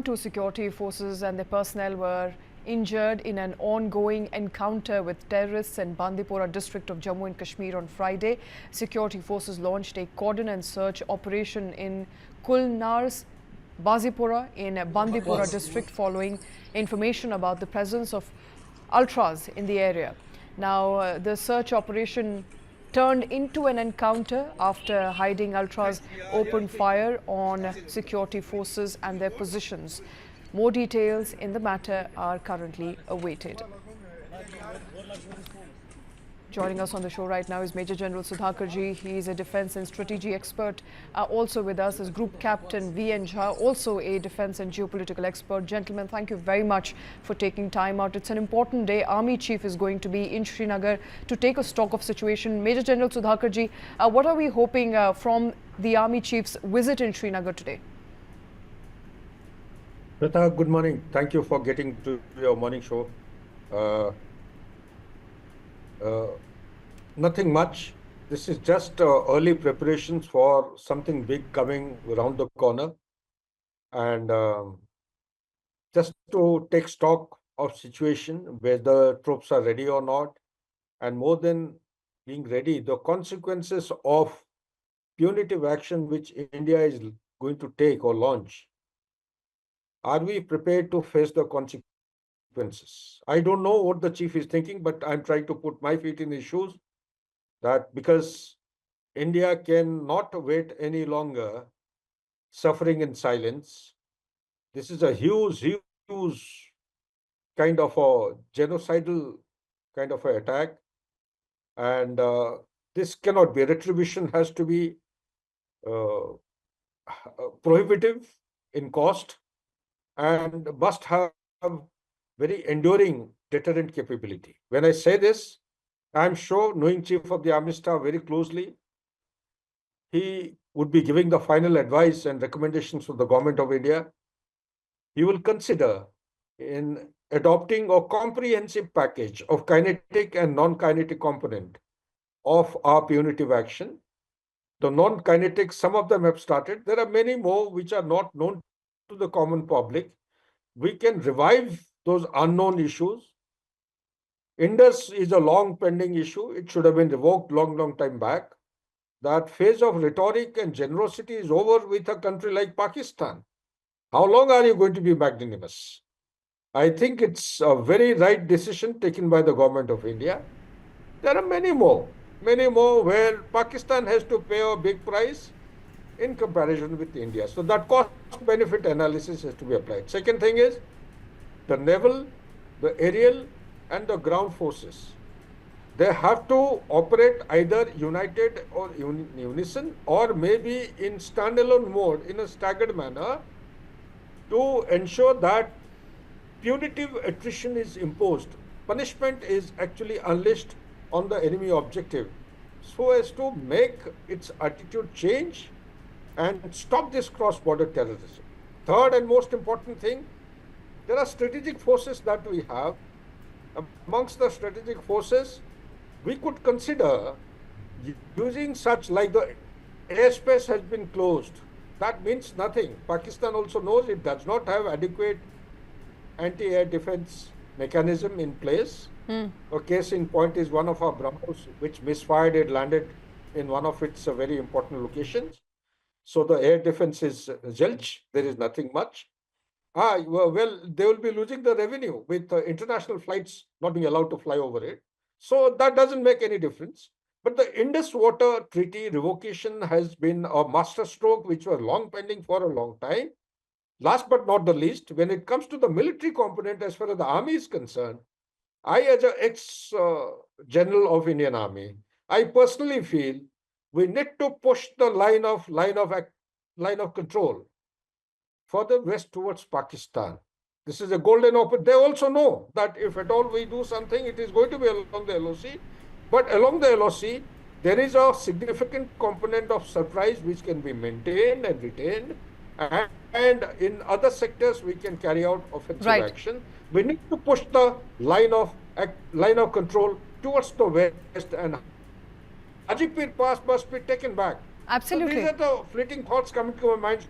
Two security forces and their personnel were injured in an ongoing encounter with terrorists in Bandipora district of Jammu and Kashmir on Friday. Security forces launched a cordon and search operation in Kulnar's Bazipura in Bandipora district following information about the presence of ultras in the area. Now, the search operation turned into an encounter after hiding ultras opened fire on security forces and their positions. More details in the matter are currently awaited. Joining us on the show right now is Major General Sudhakarji. He is a defense and strategy expert. Also with us is Group Captain V.N. Jha, also a defense and geopolitical expert. Gentlemen, thank you very much for taking time out. It's an important day. Army Chief is going to be in Srinagar to take a stock of situation. Major General Sudhakarji, what are we hoping from the Army Chief's visit in Srinagar today? Shweta, good morning. Thank you for getting to your morning show. Nothing much. This is just early preparations for something big coming around the corner. And just to take stock of situation, whether troops are ready or not. And more than being ready, the consequences of punitive action which India is going to take or launch. Are we prepared to face the consequences? I don't know what the chief is thinking, but I'm trying to put my feet in his shoes. That because India cannot wait any longer, suffering in silence. This is a huge kind of a genocidal kind of an attack. And this cannot be. Retribution has to be prohibitive in cost and must have very enduring deterrent capability. When I say this, I'm sure, knowing Chief of the Army Staff very closely, he would be giving the final advice and recommendations to the Government of India. He will consider in adopting a comprehensive package of kinetic and non-kinetic component of our punitive action. The non-kinetic, some of them have started. There are many more which are not known to the common public. We can revive those unknown issues. Indus is a long pending issue. It should have been revoked long time back. That phase of rhetoric and generosity is over with a country like Pakistan. How long are you going to be magnanimous? I think it's a very right decision taken by the Government of India. There are many more where Pakistan has to pay a big price in comparison with India. So that cost-benefit analysis has to be applied. Second thing is the naval, the aerial, and the ground forces. They have to operate either united or unison, or maybe in standalone mode in a staggered manner to ensure that punitive attrition is imposed. Punishment is actually unleashed on the enemy objective so as to make its attitude change and stop this cross-border terrorism. Third and most important thing, there are strategic forces that we have. Amongst the strategic forces, we could consider using such like the airspace has been closed. That means nothing. Pakistan also knows it does not have adequate anti-air defense mechanism in place. A case in point is one of our BrahMos, which misfired. It landed in one of its very important locations. So the air defense is zilch. There is nothing much. Well, they will be losing the revenue with international flights not being allowed to fly over it. So that doesn't make any difference. But the Indus Water Treaty revocation has been a masterstroke which was long pending for a long time. Last but not the least, when it comes to the military component, as far as the army is concerned, I, as an ex-general of Indian Army, I personally feel we need to push the line of control further west towards Pakistan. This is a golden open. They also know that if at all we do something, it is going to be along the LOC. But along the LOC, there is a significant component of surprise which can be maintained and retained. And in other sectors, we can carry out offensive action. We need to push the line of control towards the west, and Hajipir Pass must be taken back. Absolutely. So these are the fleeting thoughts coming to my mind.